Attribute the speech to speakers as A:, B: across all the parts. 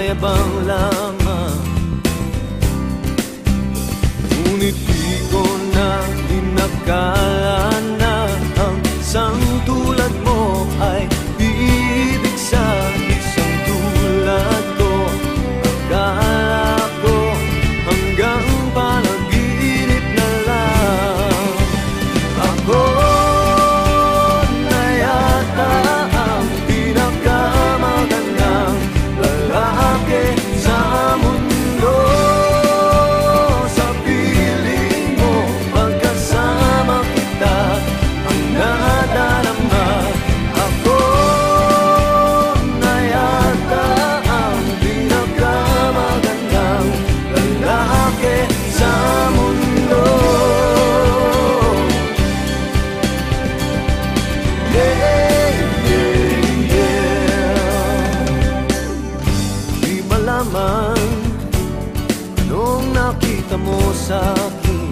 A: mayabang lamang. Ngunit di ko na inakala na ang isang tulad mo ay ibig sa isang tulad ko. Akala ko hanggang panaginip na lang. Ako na yata ang pinakamagandang lalaki sa mundo. Sa piling mo, pagkasama kita, ang nadarama. Ako na yata ang pinakamagandang lalaki sa mundo. Di malaman anong nakita mo sa'kin.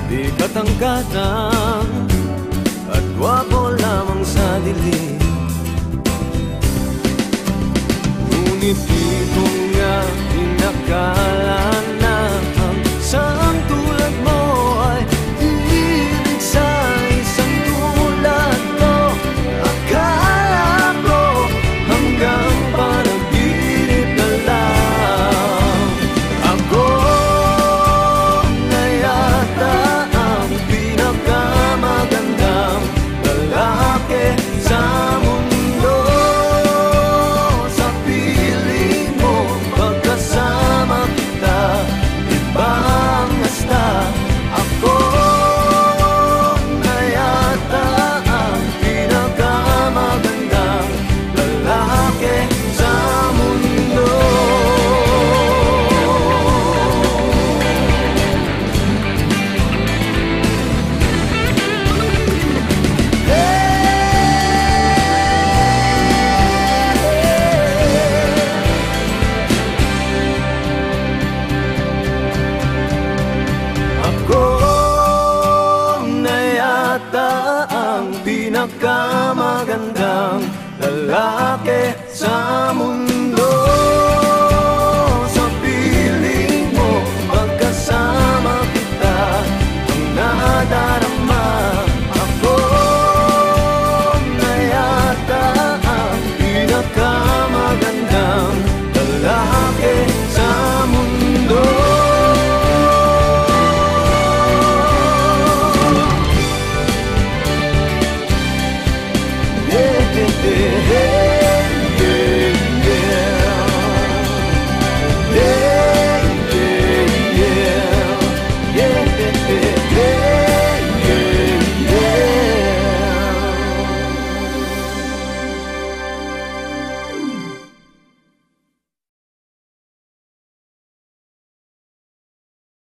A: Di katangkatang at gwapo lamang sa dilim. Ngunit di